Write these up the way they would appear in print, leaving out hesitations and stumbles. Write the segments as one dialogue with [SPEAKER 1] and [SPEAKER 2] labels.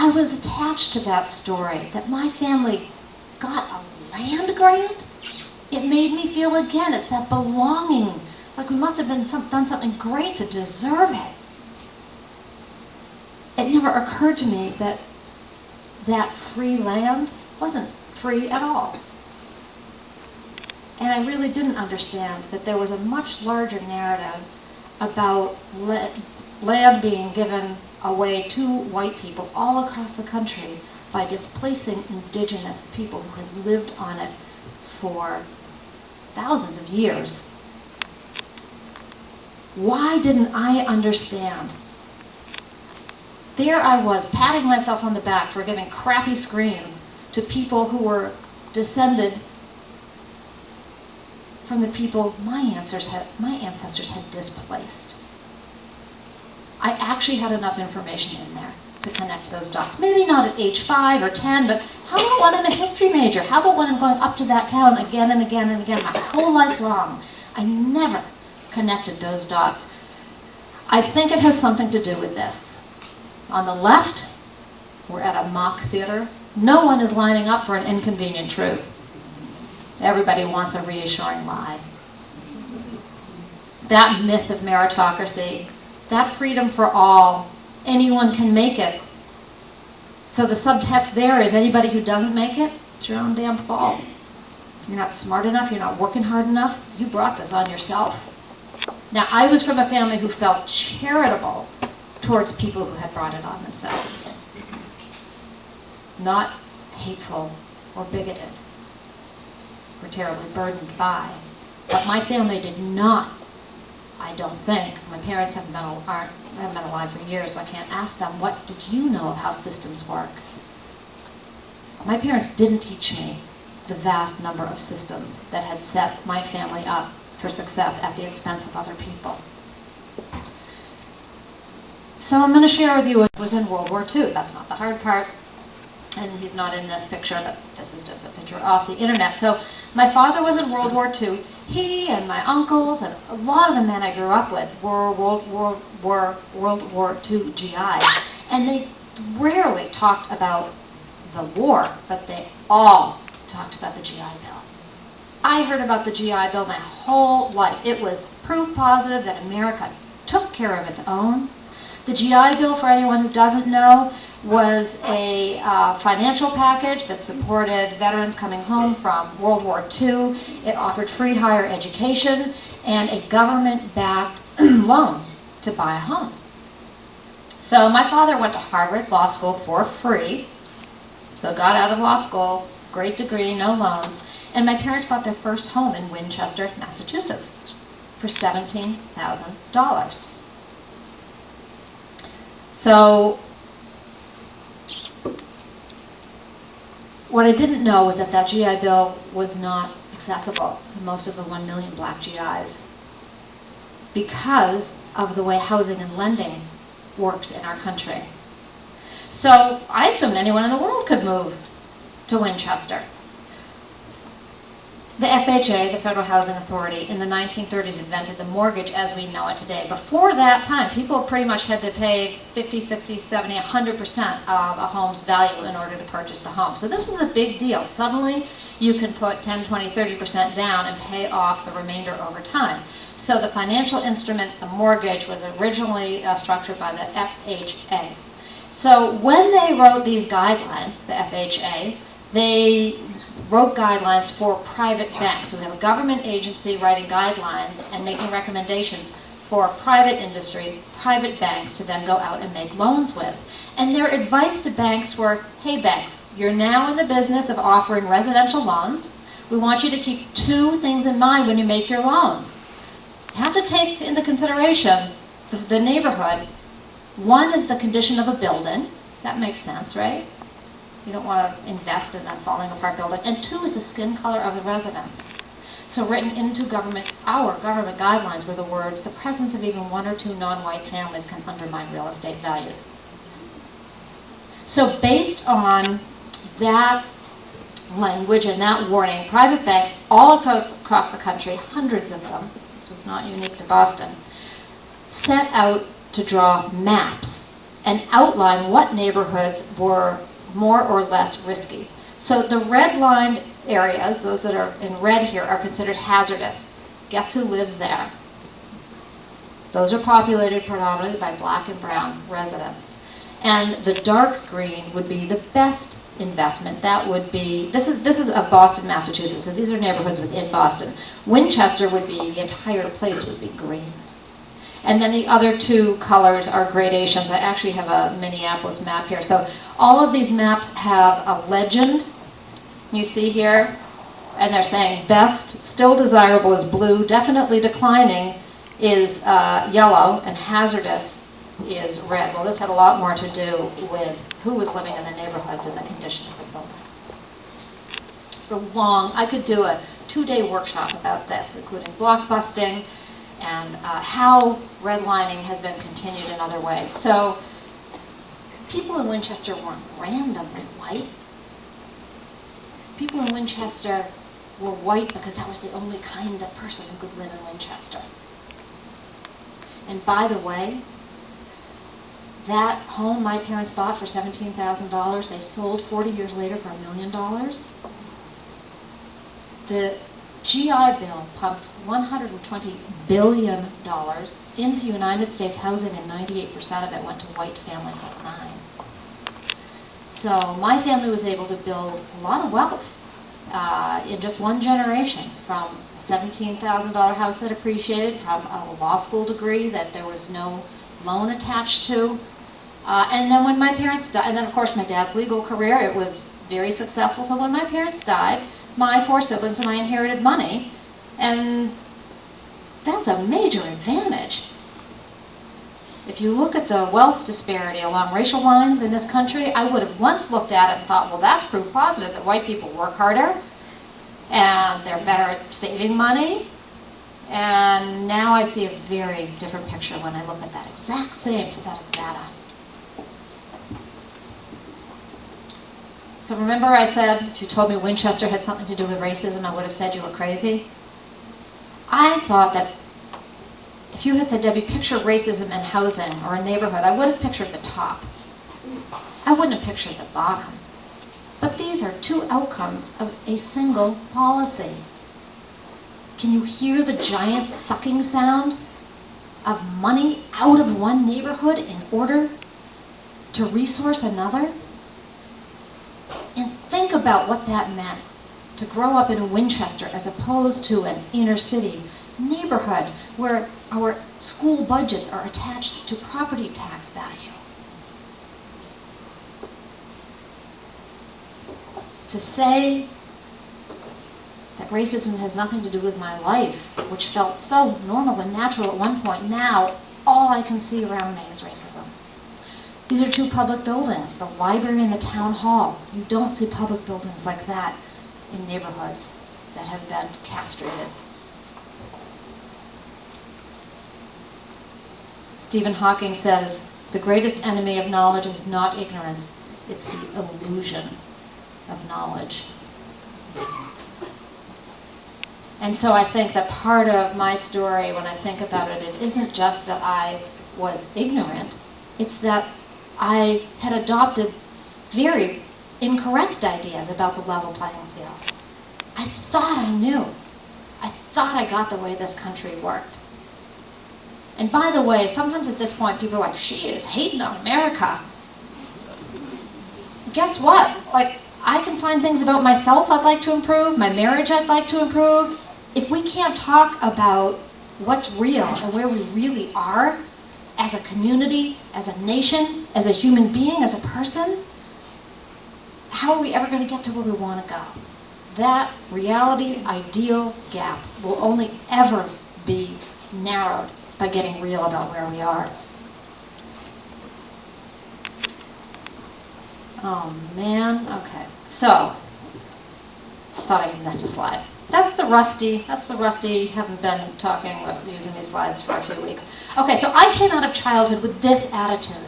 [SPEAKER 1] I was attached to that story, that my family got a land grant. It made me feel again, it's that belonging, like we must have done something great to deserve it. It never occurred to me that that free land wasn't free at all. And I really didn't understand that there was a much larger narrative about land being given away to white people all across the country by displacing indigenous people who had lived on it for thousands of years. Why didn't I understand? There I was, patting myself on the back for giving crappy screams to people who were descended from the people my ancestors had displaced. I actually had enough information in there to connect those dots. Maybe not at age 5 or 10, but how about when I'm a history major? How about when I'm going up to that town again and again and again, my whole life long? I never connected those dots. I think it has something to do with this. On the left, we're at a mock theater. No one is lining up for an inconvenient truth. Everybody wants a reassuring lie. That myth of meritocracy, that freedom for all, anyone can make it. So the subtext there is anybody who doesn't make it, it's your own damn fault. You're not smart enough, you're not working hard enough, you brought this on yourself. Now, I was from a family who felt charitable towards people who had brought it on themselves. Not hateful or bigoted or terribly burdened by. But my family did not, I don't think. My parents haven't been alive for years, so I can't ask them, what did you know of how systems work? My parents didn't teach me the vast number of systems that had set my family up for success at the expense of other people. So I'm going to share with you what was in World War II. That's not the hard part. And he's not in this picture, but this is just a picture off the internet. So my father was in World War II. He and my uncles and a lot of the men I grew up with were World War II GIs. And they rarely talked about the war, but they all talked about the GI Bill. I heard about the GI Bill my whole life. It was proof positive that America took care of its own. The GI Bill, for anyone who doesn't know, was a financial package that supported veterans coming home from World War II. It offered free higher education and a government-backed loan to buy a home. So my father went to Harvard Law School for free, so got out of law school, great degree, no loans, and my parents bought their first home in Winchester, Massachusetts for $17,000. So what I didn't know was that GI Bill was not accessible to most of the 1 million black GIs because of the way housing and lending works in our country. So I assumed anyone in the world could move to Winchester. The FHA, the Federal Housing Authority, in the 1930s invented the mortgage as we know it today. Before that time, people pretty much had to pay 50, 60, 70, 100% of a home's value in order to purchase the home. So this was a big deal. Suddenly, you can put 10, 20, 30% down and pay off the remainder over time. So the financial instrument, the mortgage, was originally structured by the FHA. So when they wrote these guidelines, the FHA, they wrote guidelines for private banks. So we have a government agency writing guidelines and making recommendations for private industry, private banks to then go out and make loans with. And their advice to banks were, hey banks, you're now in the business of offering residential loans. We want you to keep two things in mind when you make your loans. You have to take into consideration the neighborhood. One is the condition of a building. That makes sense, right? You don't want to invest in a falling apart building. And two is the skin color of the residents. So written into our government guidelines were the words, the presence of even one or two non-white families can undermine real estate values. So based on that language and that warning, private banks all across the country, hundreds of them, this was not unique to Boston, set out to draw maps and outline what neighborhoods were more or less risky. So the red-lined areas, those that are in red here, are considered hazardous. Guess who lives there? Those are populated predominantly by black and brown residents. And the dark green would be the best investment. That would be, this is of Boston, Massachusetts, so these are neighborhoods within Boston. Winchester would be, the entire place would be green. And then the other two colors are gradations. I actually have a Minneapolis map here. So all of these maps have a legend, you see here, and they're saying best, still desirable is blue, definitely declining is yellow, and hazardous is red. Well, this had a lot more to do with who was living in the neighborhoods and the condition of the building. It's a long, I could do a 2-day workshop about this, including block busting and how redlining has been continued in other ways. So people in Winchester weren't randomly white. People in Winchester were white because that was the only kind of person who could live in Winchester. And by the way, that home my parents bought for $17,000, they sold 40 years later for $1 million. The GI Bill pumped $120 billion into United States housing, and 98% of it went to white families like mine. So my family was able to build a lot of wealth in just one generation, from a $17,000 house that appreciated, from a law school degree that there was no loan attached to. And then when my parents died, and then of course my dad's legal career, it was very successful. So when my parents died, my 4 siblings and I inherited money, and that's a major advantage. If you look at the wealth disparity along racial lines in this country, I would have once looked at it and thought, well, that's proof positive that white people work harder, and they're better at saving money. And now I see a very different picture when I look at that exact same set of data. So remember I said, if you told me Winchester had something to do with racism, I would have said you were crazy? I thought that if you had said, Debbie, picture racism in housing or a neighborhood, I would have pictured the top. I wouldn't have pictured the bottom. But these are two outcomes of a single policy. Can you hear the giant sucking sound of money out of one neighborhood in order to resource another? And think about what that meant to grow up in Winchester as opposed to an inner city neighborhood where our school budgets are attached to property tax value. To say that racism has nothing to do with my life, which felt so normal and natural at one point, now all I can see around me is racism. These are two public buildings, the library and the town hall. You don't see public buildings like that in neighborhoods that have been castrated. Stephen Hawking says, the greatest enemy of knowledge is not ignorance, it's the illusion of knowledge. And so I think that part of my story, when I think about it, it isn't just that I was ignorant, it's that I had adopted very incorrect ideas about the level playing field. I thought I knew. I thought I got the way this country worked. And by the way, sometimes at this point people are like, she is hating on America. Guess what? Like, I can find things about myself I'd like to improve, my marriage I'd like to improve. If we can't talk about what's real and where we really are as a community, as a nation, as a human being, as a person, how are we ever going to get to where we want to go? That reality-ideal gap will only ever be narrowed by getting real about where we are. Oh man, okay. So, I thought I missed a slide. That's the rusty, haven't been talking about using these slides for a few weeks. Okay, so I came out of childhood with this attitude.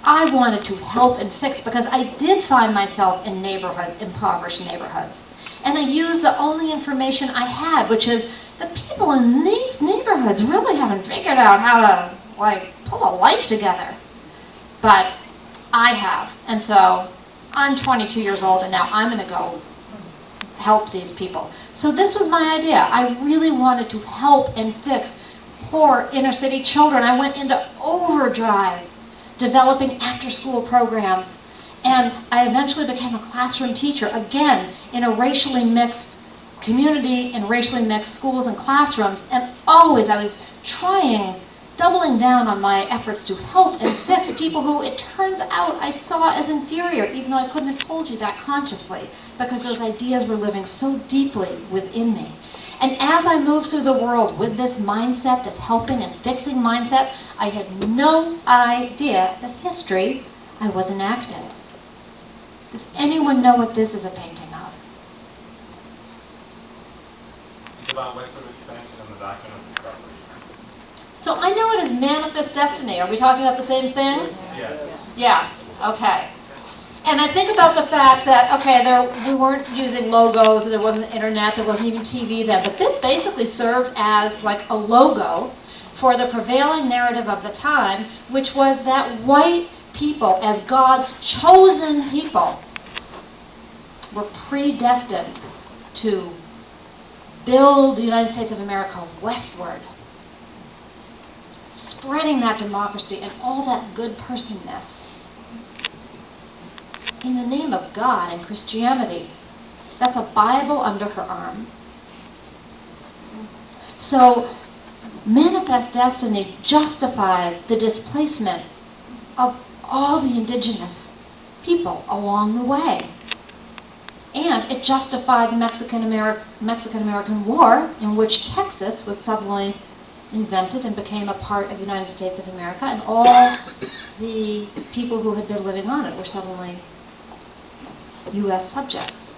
[SPEAKER 1] I wanted to help and fix because I did find myself in neighborhoods, impoverished neighborhoods. And I used the only information I had, which is the people in these neighborhoods really haven't figured out how to, pull a life together. but I have. And so I'm 22 years old, and now I'm going to go help these people. So this was my idea. I really wanted to help and fix poor inner city children. I went into overdrive developing after-school programs, and I eventually became a classroom teacher, again, in a racially mixed community, in racially mixed schools and classrooms, and always I was trying, doubling down on my efforts to help and fix people who, it turns out, I saw as inferior, even though I couldn't have told you that consciously, because those ideas were living so deeply within me. And as I moved through the world with this mindset, this helping and fixing mindset, I had no idea the history I was enacting. Does anyone know what this is a painting of?
[SPEAKER 2] It's about ways of expansion and the doctrine of discovery.
[SPEAKER 1] So I know it as manifest destiny. Are we talking about the same thing?
[SPEAKER 2] Yeah.
[SPEAKER 1] Yeah, okay. And I think about the fact that, okay, we weren't using logos, there wasn't internet, there wasn't even TV then, but this basically served as like a logo for the prevailing narrative of the time, which was that white people, as God's chosen people, were predestined to build the United States of America westward, spreading that democracy and all that good personness in the name of God and Christianity. That's a Bible under her arm. So, manifest destiny justified the displacement of all the indigenous people along the way. And it justified the Mexican-American War, in which Texas was suddenly invented and became a part of the United States of America, and all the people who had been living on it were suddenly U.S. subjects.